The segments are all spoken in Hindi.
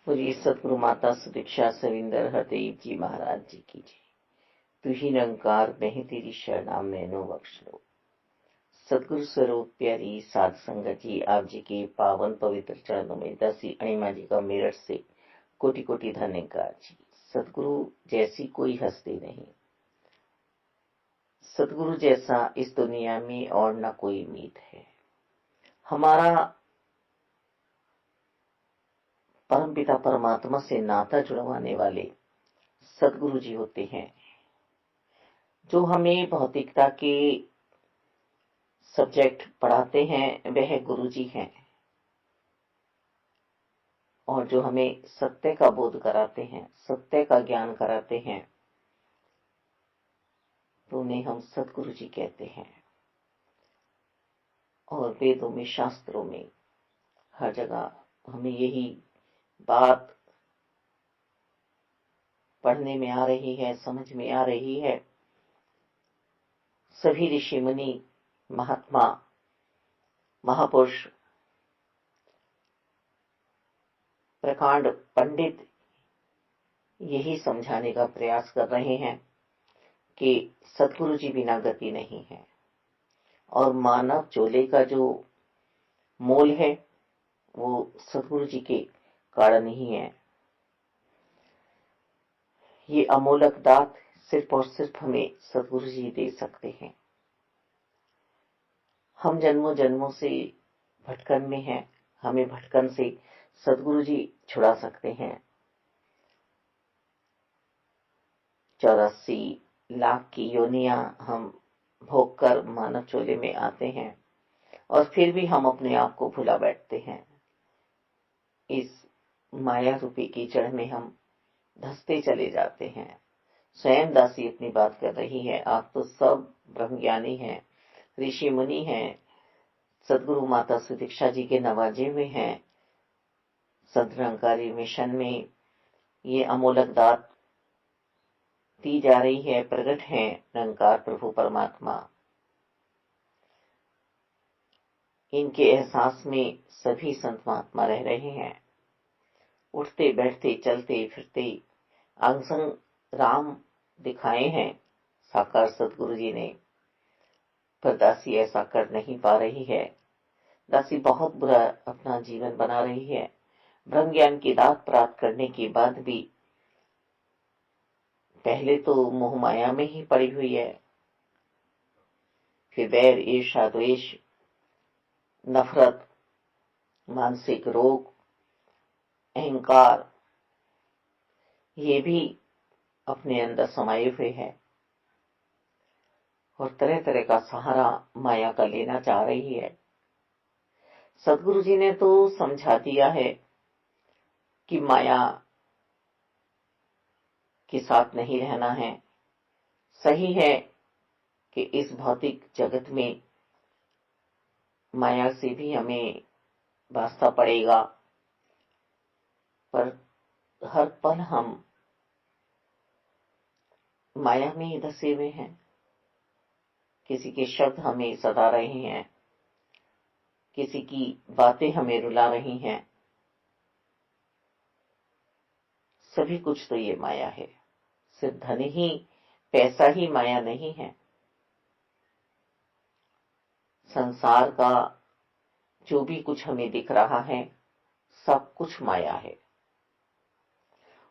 पूरी सतगुरु माता सुदीक्षा सविंदर हरदेव जी महाराज जी की जय। तू ही निरंकार मैं ही तेरी शरणा मैनो बख्श लो। सतगुरु स्वरूप प्यारी साध संगत जी, आप जी के पावन पवित्र चरणों में दसी अणिमा जी का मेरठ से कोटि कोटि धन्यवाद जी। सतगुरु जैसी कोई हस्ती नहीं, सतगुरु जैसा इस दुनिया में और न कोई मीत है। हमारा परमपिता परमात्मा से नाता जुड़वाने वाले सतगुरु जी होते हैं, जो हमें भौतिकता के सब्जेक्ट पढ़ाते हैं वह गुरु जी हैं, और जो हमें सत्य का बोध कराते हैं, सत्य का ज्ञान कराते हैं, तो उन्हें हम सतगुरु जी कहते हैं। और वेदों में, शास्त्रों में, हर जगह हमें यही बात पढ़ने में आ रही है, समझ में आ रही है। सभी ऋषि मुनि, महात्मा, महापुरुष, प्रकांड पंडित यही समझाने का प्रयास कर रहे हैं कि सतगुरु जी बिना गति नहीं है, और मानव चोले का जो मोल है वो सतगुरु जी के कारण ही है। ये अमोलक दात सिर्फ और सिर्फ हमें सतगुरु जी दे सकते हैं। हम जन्मों जन्मों से भटकन में हैं, हमें भटकन से सतगुरु जी छुड़ा सकते हैं। 84 लाख की योनियां हम भोग कर मानव चोले में आते हैं, और फिर भी हम अपने आप को भुला बैठते हैं। इस माया रूपी कीचड़ में हम धंसते चले जाते हैं। स्वयं दासी अपनी बात कर रही है, आप तो सब ब्रह्मज्ञानी हैं, ऋषि मुनि हैं, सदगुरु माता सुदीक्षा जी के नवाजे में हैं, संत निरंकारी मिशन में ये अमोलक दात दी जा रही है, प्रकट है निरंकार प्रभु परमात्मा। इनके एहसास में सभी संत महात्मा रह रहे हैं। उठते बैठते चलते फिरते अंग संग राम दिखाए हैं साकार सतगुरु जी ने, पर दासी ऐसा कर नहीं पा रही है। दासी बहुत बुरा अपना जीवन बना रही है। ब्रह्म ज्ञान की दात प्राप्त करने के बाद भी पहले तो मोह माया में ही पड़ी हुई है, फिर बैर, ईर्ष्या, द्वेष, नफरत, मानसिक रोग, अहंकार, ये भी अपने अंदर समाये हुए है, और तरह तरह का सहारा माया का लेना चाह रही है। सदगुरु जी ने तो समझा दिया है कि माया के साथ नहीं रहना है। सही है कि इस भौतिक जगत में माया से भी हमें वास्ता पड़ेगा, पर हर पल हम माया में ही धसे हुए हैं। किसी के शब्द हमें सता रहे हैं, किसी की बातें हमें रुला रही हैं। सभी कुछ तो ये माया है, सिर्फ धन ही, पैसा ही माया नहीं है। संसार का जो भी कुछ हमें दिख रहा है सब कुछ माया है,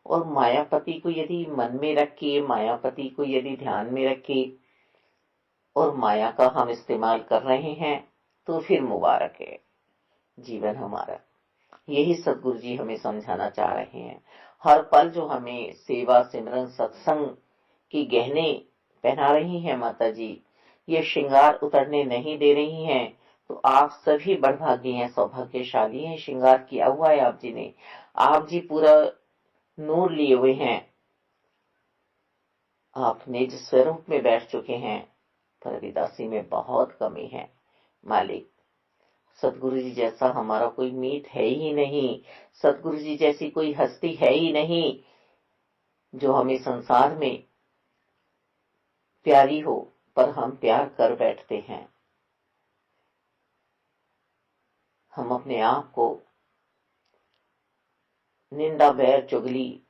और मायापति को यदि मन में रखे, मायापति को यदि ध्यान में रखे और माया का हम इस्तेमाल कर रहे हैं तो फिर मुबारक है जीवन हमारा। यही सतगुरु जी हमें समझाना चाह रहे हैं। हर पल जो हमें सेवा, सिमरन, सत्संग की गहने पहना रही हैं माता जी, ये श्रृंगार उतरने नहीं दे रही हैं, तो आप सभी बड़भागी हैं, सौभाग्यशाली हैं। श्रृंगार किया हुआ है आप जी ने, आप जी पूरा नूर लिए हुए हैं, आप निज स्वरूप में बैठ चुके हैं, पर विदासी में बहुत कमी है। मालिक, सतगुरु जी जैसा हमारा कोई मीत है ही नहीं, सतगुरु जी जैसी कोई हस्ती है ही नहीं जो हमें संसार में प्यारी हो, पर हम प्यार कर बैठते हैं। हम अपने आप को निंदा बैर चुगली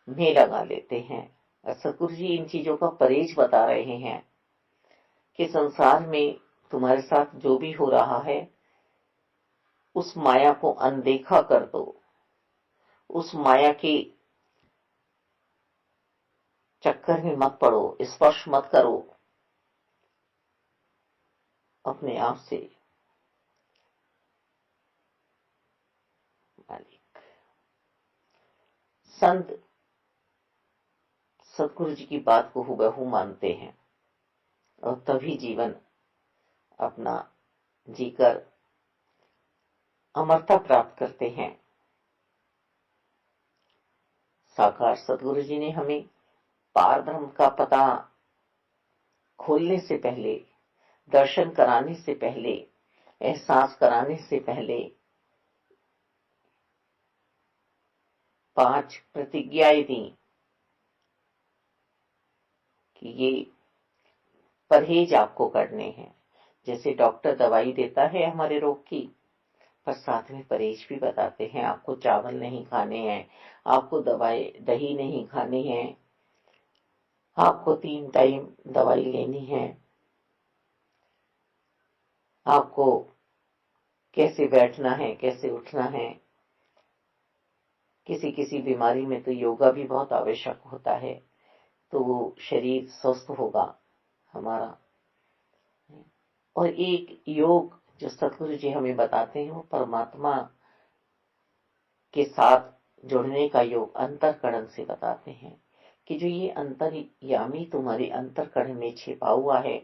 में लगा लेते हैं। सतगुरु जी इन चीजों का परहेज बता रहे हैं कि संसार में तुम्हारे साथ जो भी हो रहा है उस माया को अनदेखा कर दो, उस माया के चक्कर में मत पड़ो, स्पर्श मत करो अपने आप से। मालिक संत सतगुरु जी की बात को हुबहू मानते हैं और तभी जीवन अपना जीकर अमरता प्राप्त करते हैं। साकार सतगुरु जी ने हमें पार ब्रह्म का पता खोलने से पहले, दर्शन कराने से पहले, एहसास कराने से पहले 5 प्रतिज्ञाएं दी कि ये परहेज आपको करने हैं। जैसे डॉक्टर दवाई देता है हमारे रोग की, पर साथ में परहेज भी बताते हैं। आपको चावल नहीं खाने हैं, आपको दही नहीं खानी है, आपको 3 टाइम दवाई लेनी है, आपको कैसे बैठना है, कैसे उठना है। किसी किसी बीमारी में तो योगा भी बहुत आवश्यक होता है, तो वो शरीर स्वस्थ होगा हमारा। और एक योग जो सतगुरु जी हमें बताते हैं वो परमात्मा के साथ जुड़ने का योग अंतरकरण से बताते हैं कि जो ये अंतर्यामी तुम्हारे अंतरकरण में छिपा हुआ है,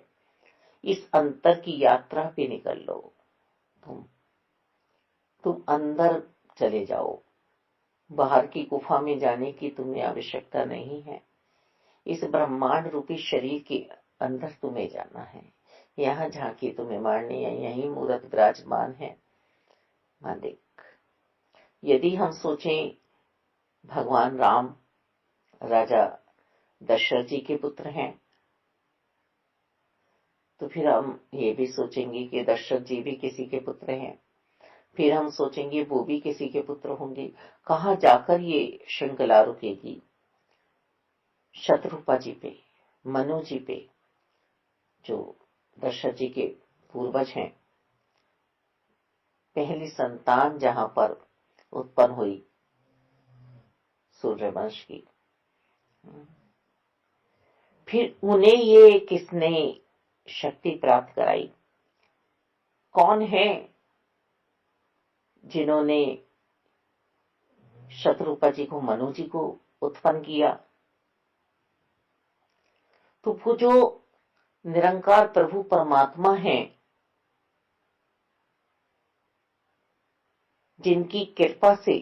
इस अंतर की यात्रा पे निकल लो। तुम अंदर चले जाओ, बाहर की गुफा में जाने की तुम्हें आवश्यकता नहीं है। इस ब्रह्मांड रूपी शरीर के अंदर तुम्हें जाना है। यहाँ झांकी तुम्हें मारनी है, यही मूर्त विराजमान है। मालिक यदि हम सोचें भगवान राम राजा दशरथ जी के पुत्र हैं, तो फिर हम ये भी सोचेंगे कि दशरथ जी भी किसी के पुत्र हैं। फिर हम सोचेंगे वो भी किसी के पुत्र होंगे। कहाँ जाकर ये श्रृंखला रुकेगी? शत्रुपा जी पे, मनु जी पे, जो दशरथ जी के पूर्वज हैं। पहली संतान जहां पर उत्पन्न हुई सूर्यवंश की, फिर उन्हें ये किसने शक्ति प्राप्त कराई? कौन है जिन्होंने शत्रुपा जी को, मनु जी को उत्पन्न किया? तो वो जो निरंकार प्रभु परमात्मा है, जिनकी कृपा से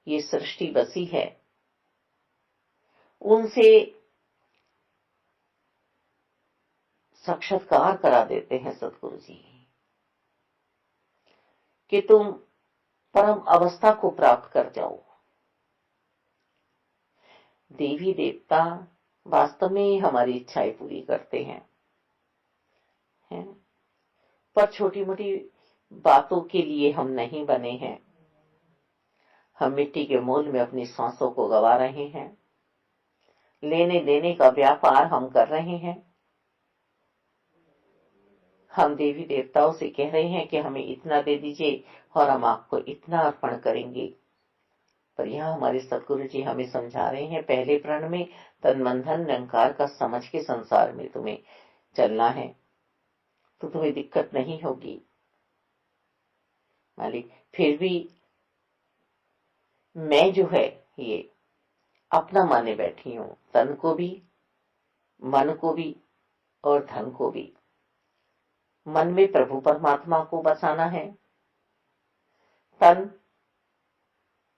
ये सृष्टि बसी है, उनसे साक्षात्कार करा देते हैं सतगुरु जी कि तुम परम अवस्था को प्राप्त कर जाओ। देवी देवता वास्तव में हमारी इच्छाएं पूरी करते हैं, पर छोटी मोटी बातों के लिए हम नहीं बने हैं। हम मिट्टी के मोल में अपनी सांसों को गवा रहे हैं, लेने देने का व्यापार हम कर रहे हैं। हम देवी देवताओं से कह रहे हैं कि हमें इतना दे दीजिए और हम आपको इतना अर्पण करेंगे। पर यह हमारे सतगुरु जी हमें समझा रहे हैं, पहले प्रण में तन मन धन निरंकार का समझ के संसार में तुम्हें चलना है, तो तुम्हें दिक्कत नहीं होगी। मालिक फिर भी मैं जो है ये अपना माने बैठी हूं, तन को भी, मन को भी और धन को भी। मन में प्रभु परमात्मा को बसाना है, तन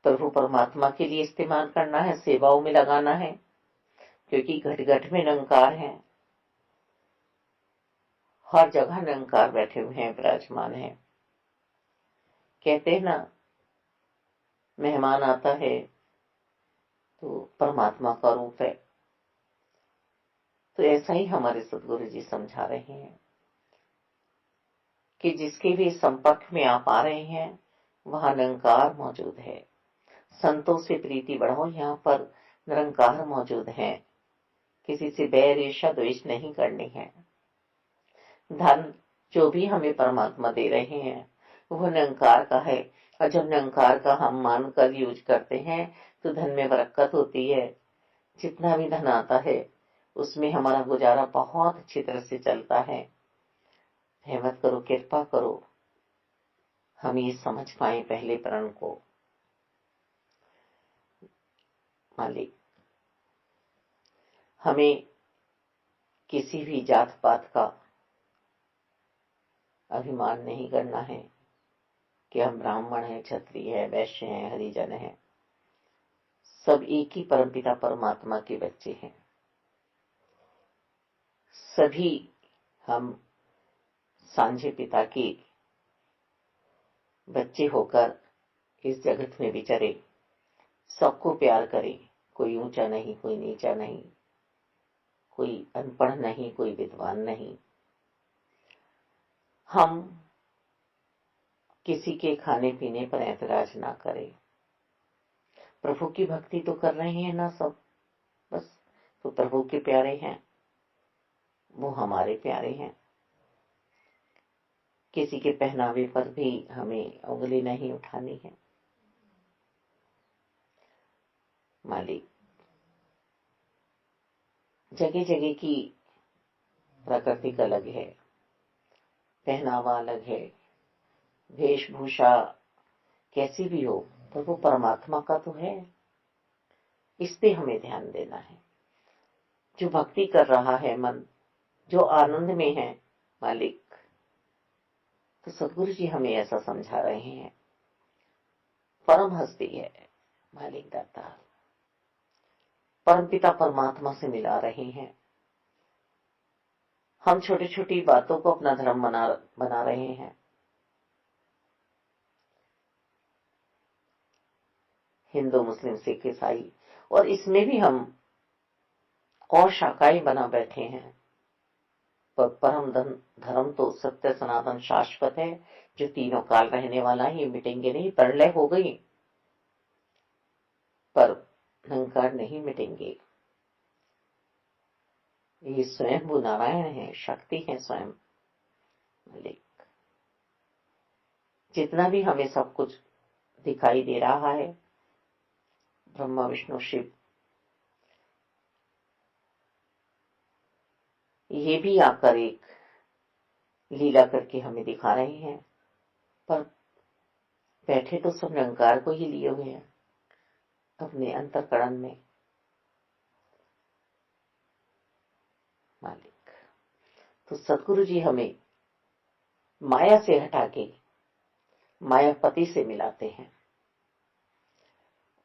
प्रभु परमात्मा के लिए इस्तेमाल करना है, सेवाओं में लगाना है, क्योंकि घट घट में निरंकार है, हर जगह निरंकार बैठे हुए हैं, विराजमान है। कहते हैं ना, मेहमान आता है तो परमात्मा का रूप है। तो ऐसा ही हमारे सतगुरु जी समझा रहे हैं कि जिसके भी संपर्क में आप आ रहे हैं वहां निरंकार मौजूद है। संतों से प्रीति बढ़ाओ। यहाँ पर निरंकार मौजूद है, किसी से बैर ईर्ष्या द्वेष नहीं करनी है। धन जो भी हमें परमात्मा दे रहे हैं वो निरंकार का है, और जब निरंकार का हम मानकर यूज करते हैं तो धन में बरकत होती है। जितना भी धन आता है उसमें हमारा गुजारा बहुत अच्छी तरह से चलता है। हिम्मत करो, कृपा करो, हम ये समझ पाए पहले प्रण को। मालिक, हमें किसी भी जात पात का अभिमान नहीं करना है कि हम ब्राह्मण हैं, क्षत्रिय है, वैश्य हैं, हरिजन हैं। सब एक ही परमपिता परमात्मा के बच्चे हैं। सभी हम सांझे पिता के बच्चे होकर इस जगत में विचरे, सबको प्यार करें। कोई ऊंचा नहीं, कोई नीचा नहीं, कोई अनपढ़ नहीं, कोई विद्वान नहीं। हम किसी के खाने पीने पर ऐतराज ना करें। प्रभु की भक्ति तो कर रहे हैं ना सब, बस तो प्रभु के प्यारे हैं, वो हमारे प्यारे हैं। किसी के पहनावे पर भी हमें उंगली नहीं उठानी है। मालिक, जगह जगह की प्रकृति अलग है, पहनावा अलग है, वेशभूषा कैसी भी हो, पर वो परमात्मा का तो है। इस पे हमें ध्यान देना है। जो भक्ति कर रहा है मन, जो आनंद में है मालिक, तो सदगुरु जी हमें ऐसा समझा रहे हैं। परम हस्ती है मालिक दाता, परमपिता परमात्मा से मिला रहे हैं। हम छोटी छोटी बातों को अपना धर्म बना रहे हैं। हिंदू, मुस्लिम, सिख, ईसाई, और इसमें भी हम और शाखाएं बना बैठे हैं। पर परम धर्म तो सत्य सनातन शाश्वत है, जो तीनों काल रहने वाला है। ये मिटेंगे नहीं। प्रलय हो गई पर निरंकार नहीं मिटेंगे। ये स्वयं वो नारायण है, शक्ति है स्वयं। मालिक, जितना भी हमें सब कुछ दिखाई दे रहा है, ब्रह्मा विष्णु शिव, ये भी आकर एक लीला करके हमें दिखा रहे हैं, पर बैठे तो सब निरंकार को ही लिए हुए हैं अपने अंतःकरण में। मालिक, तो सदगुरु जी हमें माया से हटा के मायापति से मिलाते हैं।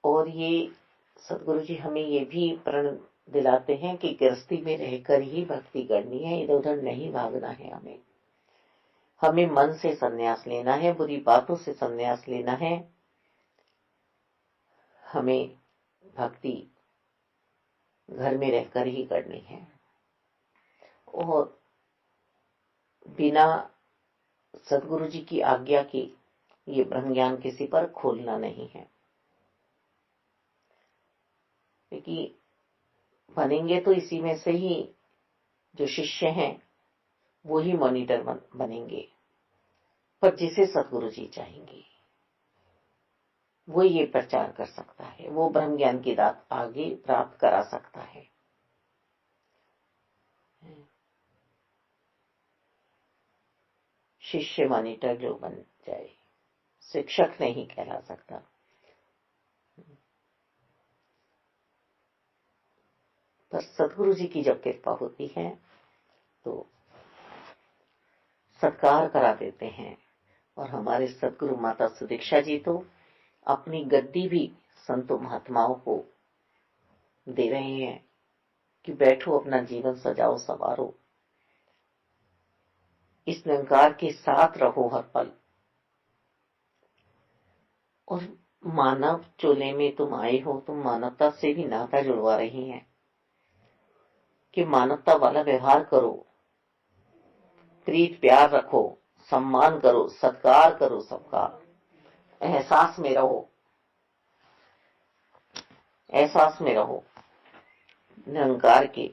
और ये सदगुरु जी हमें ये भी प्रण दिलाते हैं कि गृहस्थी में रहकर ही भक्ति करनी है, इधर उधर नहीं भागना है। हमें मन से संन्यास लेना है, बुरी बातों से संन्यास लेना है। हमें भक्ति घर में रहकर ही करनी है, और बिना सदगुरु जी की आज्ञा के ये ब्रह्म ज्ञान किसी पर खोलना नहीं है। क्योंकि बनेंगे तो इसी में से ही जो शिष्य हैं वो ही मॉनिटर बनेंगे। पर जिसे सदगुरु जी चाहेंगे वो ये प्रचार कर सकता है, वो ब्रह्म ज्ञान की दात आगे प्राप्त करा सकता है। शिष्य मॉनिटर जो बन जाए, शिक्षक नहीं कहला सकता। पर सदगुरु जी की जब कृपा होती है तो सत्कार करा देते हैं। और हमारे सदगुरु माता सुदीक्षा जी तो अपनी गद्दी भी संतों महात्माओं को दे रहे हैं कि बैठो, अपना जीवन सजाओ संवारो, इस निरंकार के साथ रहो हर पल। और मानव चोले में तुम आए हो, तुम मानवता से भी नाता जुड़वा रही हैं कि मानवता वाला व्यवहार करो, प्रीत प्यार रखो, सम्मान करो, सत्कार करो, सबका एहसास में रहो। एहसास में रहो निरंकार के।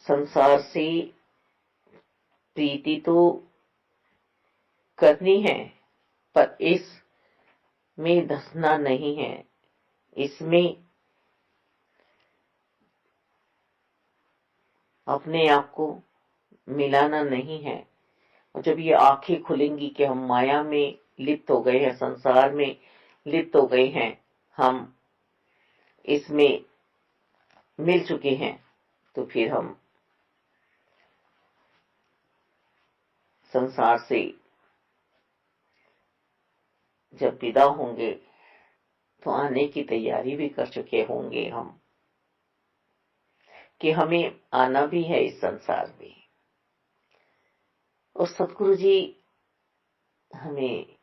संसार से प्रीति तो करनी है, पर इसमें धंसना नहीं है, इसमें अपने आप को मिलाना नहीं है। और जब ये आंखें खुलेंगी कि हम माया में लिप्त हो गए हैं, संसार में लिप्त हो गए हैं, हम इसमें मिल चुके हैं, तो फिर हम संसार से जब विदा होंगे तो आने की तैयारी भी कर चुके होंगे हम, कि हमें आना भी है इस संसार में। और सतगुरु जी हमें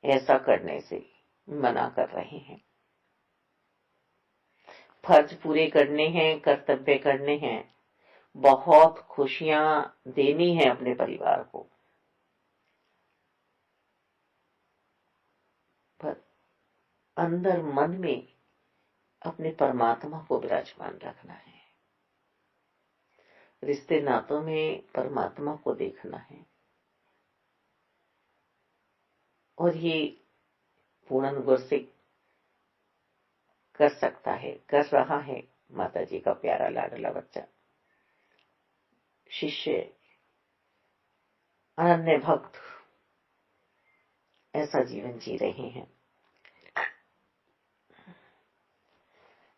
ऐसा करने से मना कर रहे हैं। फर्ज पूरे करने हैं, कर्तव्य करने हैं, बहुत खुशियां देनी है अपने परिवार को, पर अंदर मन में अपने परमात्मा को विराजमान रखना है। रिश्ते नातों में परमात्मा को देखना है। और ये पूर्ण गुर से कर सकता है, कर रहा है माता जी का प्यारा लाडला बच्चा, शिष्य, अनन्य भक्त ऐसा जीवन जी रहे हैं।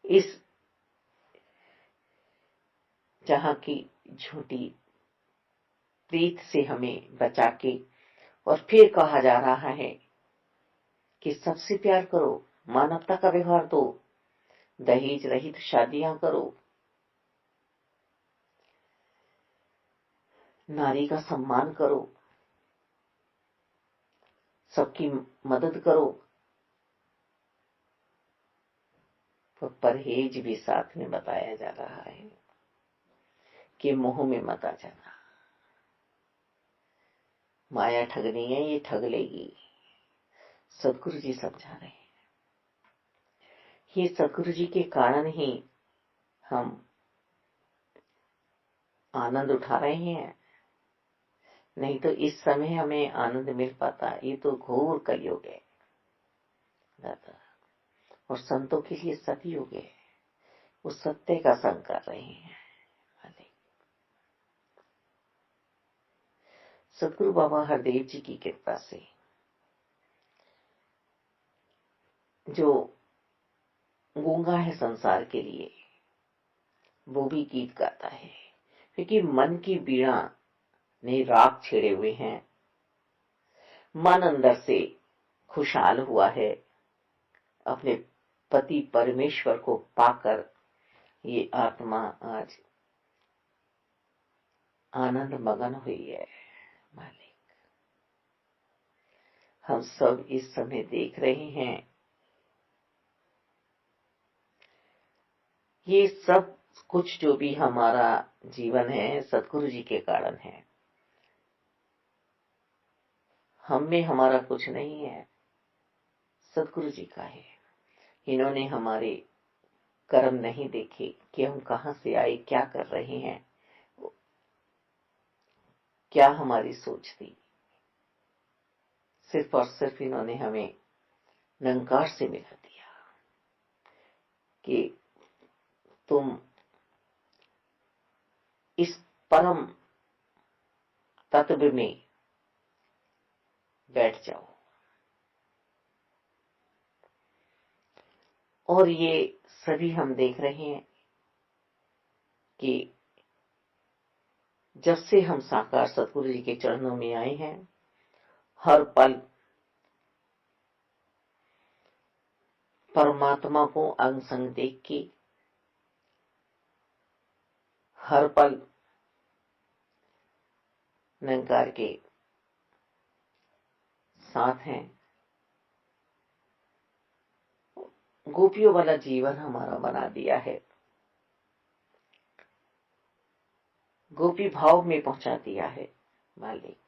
इस जहां की झूठी प्रीत से हमें बचा के, और फिर कहा जा रहा है कि सबसे प्यार करो, मानवता का व्यवहार दो, दहेज रहित शादियां करो, नारी का सम्मान करो, सबकी मदद करो, तो परहेज भी साथ में बताया जा रहा है कि मोह में मत आ जाना। माया ठगनी है, ये ठग लेगी। सदगुरु जी समझा रहे हैं। ये सदगुरु जी के कारण ही हम आनंद उठा रहे हैं, नहीं तो इस समय हमें आनंद मिल पाता। ये तो घोर कलयुग है दादा, और संतों के लिए सतयुग है। वो सत्य का संग कर रहे हैं। सतगुरु बाबा हरदेव जी की कृपा से जो गूंगा है संसार के लिए, वो भी गीत गाता है, क्योंकि मन की बीड़ा ने राग छेड़े हुए हैं। मन अंदर से खुशहाल हुआ है, अपने पति परमेश्वर को पाकर ये आत्मा आज आनंद मगन हुई है। मालिक, हम सब इस समय देख रहे हैं, ये सब कुछ जो भी हमारा जीवन है सतगुरु जी के कारण है। हम में हमारा कुछ नहीं है, सतगुरु जी का है। इन्होंने हमारे कर्म नहीं देखे कि हम कहां से आए, क्या कर रहे हैं, क्या हमारी सोच थी। सिर्फ और सिर्फ इन्होंने हमें निरंकार से मिला दिया कि तुम इस परम तत्व में बैठ जाओ। और ये सभी हम देख रहे हैं कि जब से हम साकार सतगुरु जी के चरणों में आए हैं, हर पल परमात्मा को अंग संग देख के, हर पल निरंकार के साथ हैं। गोपियों वाला जीवन हमारा बना दिया है, गोपी भाव में पहुंचा दिया है। मालिक,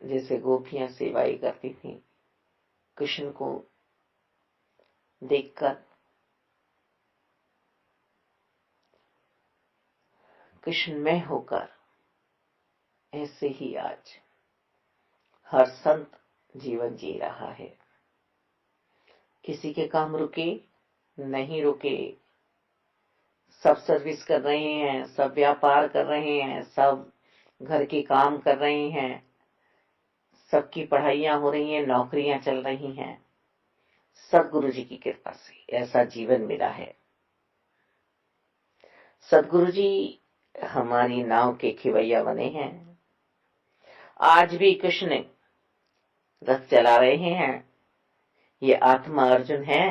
जैसे गोपियां सेवाएं करती थी, कृष्ण को देखकर कृष्णमय होकर, ऐसे ही आज हर संत जीवन जी रहा है। किसी के काम रुके नहीं रुके, सब सर्विस कर रहे हैं, सब व्यापार कर रहे हैं, सब घर के काम कर रहे हैं, सबकी पढ़ाइयां हो रही हैं, नौकरियां चल रही हैं। सदगुरु जी की कृपा से ऐसा जीवन मिला है। सदगुरु जी हमारी नाव के खिवैया बने हैं। आज भी कृष्ण रथ चला रहे हैं। ये आत्मा अर्जुन है।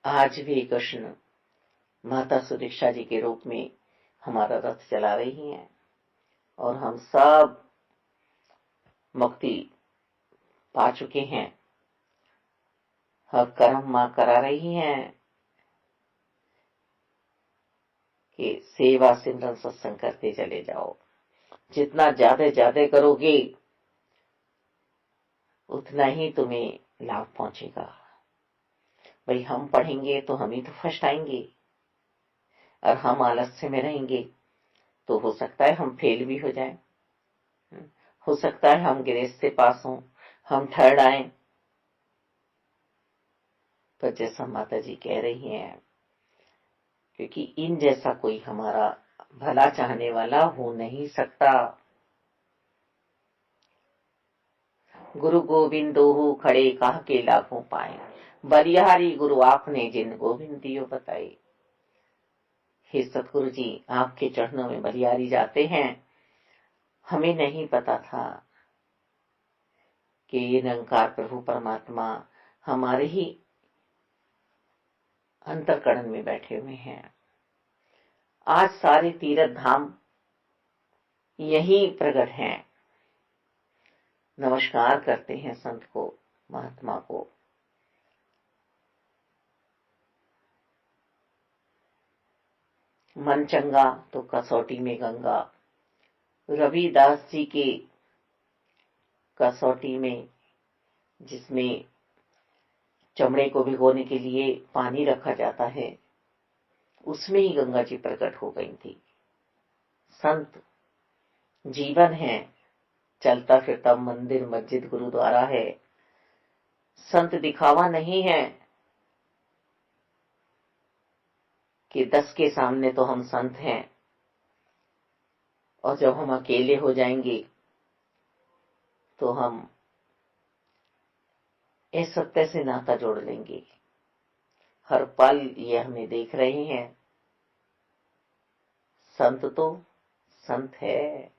आज भी कृष्ण माता सुदीक्षा जी के रूप में हमारा रथ चला रही हैं और हम सब मुक्ति पा चुके हैं। हर कर्म मां करा रही हैं कि सेवा सिमरन सत्संग करते चले जाओ। जितना ज्यादा करोगे उतना ही तुम्हें लाभ पहुंचेगा। भाई हम पढ़ेंगे तो हम ही तो फर्स्ट आएंगे, और हम आलस्य में रहेंगे तो हो सकता है हम फेल भी हो जाएं, हो सकता है हम ग्रेस से पास हों, हम थर्ड आए। पर जैसा माता जी कह रही हैं, क्योंकि इन जैसा कोई हमारा भला चाहने वाला हो नहीं सकता। गुरु गोविंद दोहु खड़े काह के लाखों पाए, बलिहारी गुरु आपने जिन गोविंद दियो बताए। हे सतगुरु जी, आपके चरणों में बलिहारी जाते हैं। हमें नहीं पता था कि ये निरंकार प्रभु परमात्मा हमारे ही अंतःकरण में बैठे हुए हैं। आज सारे तीर्थ धाम यही प्रकट हैं। नमस्कार करते हैं संत को, महात्मा को। मन चंगा तो कसौटी में गंगा। रविदास जी के कसौटी में, जिसमें चमड़े को भिगोने के लिए पानी रखा जाता है, उसमें ही गंगा जी प्रकट हो गई थी। संत जीवन है, चलता फिरता मंदिर मस्जिद गुरुद्वारा है। संत दिखावा नहीं है कि 10 के सामने तो हम संत हैं, और जब हम अकेले हो जाएंगे तो हम इस सत्य से नाता जोड़ लेंगे। हर पल ये हमें देख रहे हैं। संत तो संत है।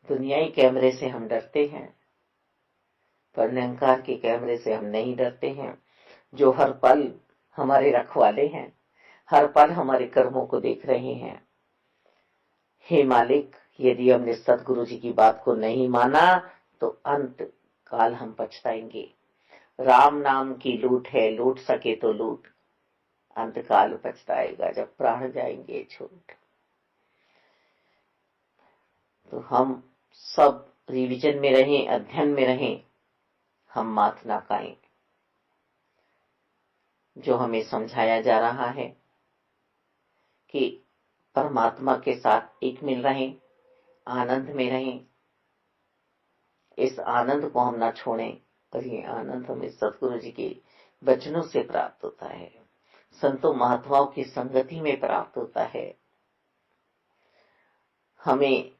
दुनियाई कैमरे से हम डरते हैं, पर निरंकार के कैमरे से हम नहीं डरते हैं, जो हर पल हमारे रखवाले हैं, हर पल हमारे कर्मों को देख रहे हैं। हे मालिक, यदि हमने सतगुरु जी की बात को नहीं माना तो अंत काल हम पछताएंगे। राम नाम की लूट है, लूट सके तो लूट, अंत काल पछताएगा जब प्राण जाएंगे छूट। तो हम सब रिवीजन में रहें, अध्ययन में रहें, हम मात ना खाएं। जो हमें समझाया जा रहा है कि परमात्मा के साथ एक मिल रहें, आनंद में रहें, इस आनंद को हम ना छोड़ें। और ये आनंद हमें सतगुरु जी के वचनों से प्राप्त होता है, संतों महात्माओं की संगति में प्राप्त होता है। हमें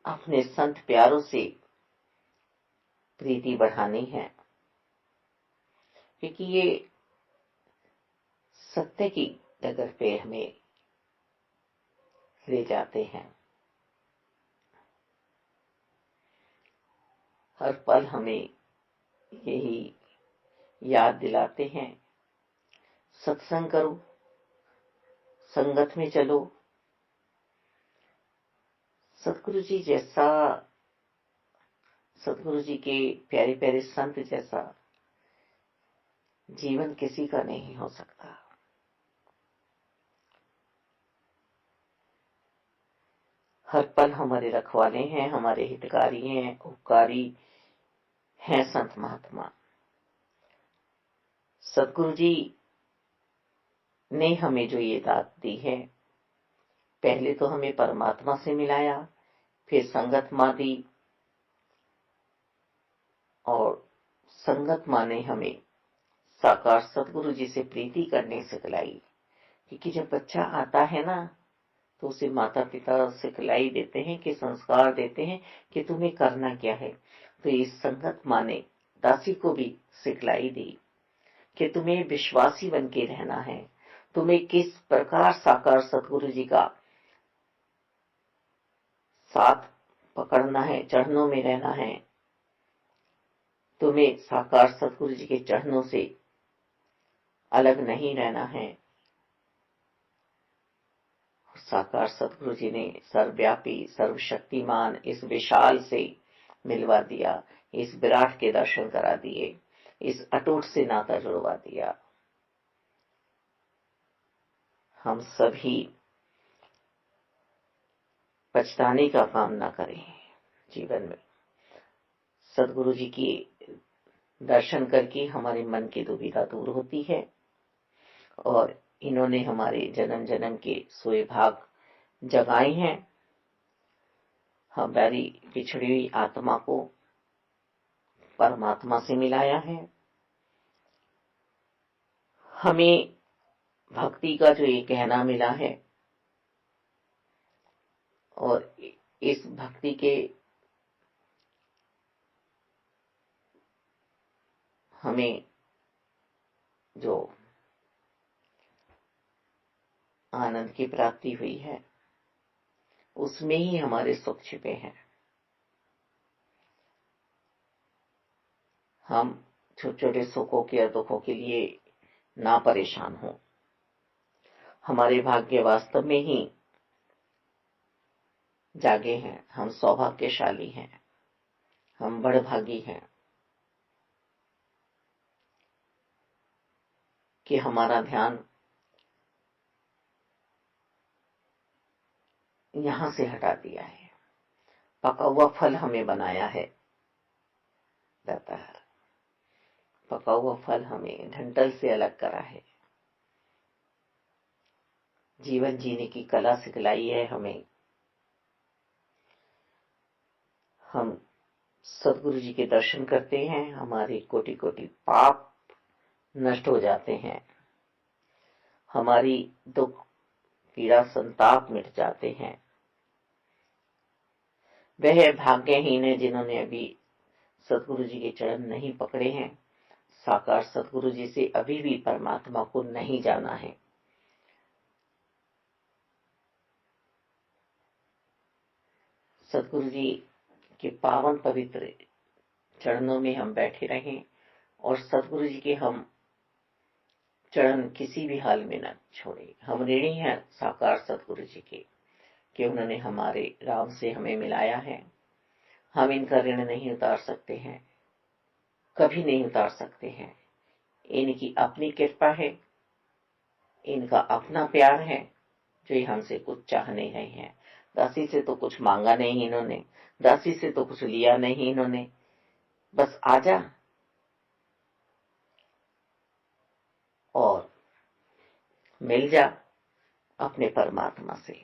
अपने संत प्यारों से प्रीति बढ़ानी है, क्योंकि ये सत्य की डगर पे हमें ले जाते हैं। हर पल हमें यही याद दिलाते हैं, सत्संग करो, संगत में चलो। सतगुरु जी जैसा, सतगुरु जी के प्यारे प्यारे संत जैसा जीवन किसी का नहीं हो सकता। हर पल हमारे रखवाले हैं, हमारे हितकारी हैं, उपकारी हैं संत महात्मा। सदगुरु जी ने हमें जो ये दात दी है, पहले तो हमें परमात्मा से मिलाया, फिर संगत माँ दी, और संगत माँ ने हमें साकार सदगुरु जी से प्रीति करने सिखलाई। क्योंकि जब बच्चा आता है ना, तो उसे माता पिता सिखलाई देते हैं कि संस्कार देते हैं कि तुम्हें करना क्या है। तो इस संगत माँ ने दासी को भी सिखलाई दी कि तुम्हें विश्वासी बन के रहना है, तुम्हें किस प्रकार साकार सदगुरु जी का साथ पकड़ना है, चरणों में रहना है, तुम्हें साकार सदगुरु जी के चरणों से अलग नहीं रहना है। साकार सदगुरु जी ने सर्वव्यापी सर्वशक्तिमान इस विशाल से मिलवा दिया, इस विराट के दर्शन करा दिए, इस अटूट से नाता जुड़वा दिया। हम सभी पछताने का काम ना करें जीवन में। सदगुरु जी की दर्शन करके हमारे मन की दुविधा दूर होती है, और इन्होंने हमारे जन्म जन्म के सोए भाग जगाए हैं। हमारी पिछड़ी हुई आत्मा को परमात्मा से मिलाया है। हमें भक्ति का जो ये कहना मिला है, और इस भक्ति के हमें जो आनंद की प्राप्ति हुई है, उसमें ही हमारे सुख छिपे हैं। हम छोटे छोटे सुखों के या दुखों के लिए ना परेशान हो। हमारे भाग्य वास्तव में ही जागे हैं, हम सौभाग्यशाली हैं, हम बड़भागी हैं कि हमारा ध्यान यहां से हटा दिया है, पका हुआ फल हमें बनाया है। जाता है पका हुआ फल हमें डंठल से अलग करा है, जीवन जीने की कला सिखलाई है हमें। हम सदगुरु जी के दर्शन करते हैं, हमारे कोटि कोटि पाप नष्ट हो जाते हैं, हमारी दुख पीड़ा संताप मिट जाते हैं। वह भाग्यहीन है जिन्होंने अभी सदगुरु जी के चरण नहीं पकड़े हैं, साकार सदगुरु जी से अभी भी परमात्मा को नहीं जाना है। सदगुरु जी के पावन पवित्र चरणों में हम बैठे रहें, और सदगुरु जी के हम चरण किसी भी हाल में न छोड़े। हम ऋणी हैं साकार सदगुरु जी के कि उन्होंने हमारे राम से हमें मिलाया है। हम इनका ऋण नहीं उतार सकते हैं, कभी नहीं उतार सकते हैं। इनकी अपनी कृपा है, इनका अपना प्यार है, जो ये हमसे कुछ चाह नहीं रहे हैं। दासी से तो कुछ मांगा नहीं इन्होंने, दासी से तो कुछ लिया नहीं इन्होंने, बस आजा और मिल जा अपने परमात्मा से।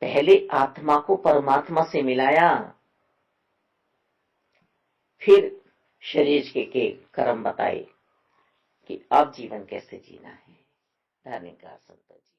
पहले आत्मा को परमात्मा से मिलाया, फिर शरीर के कर्म बताए कि अब जीवन कैसे जीना है। धन्यवाद संतों जी।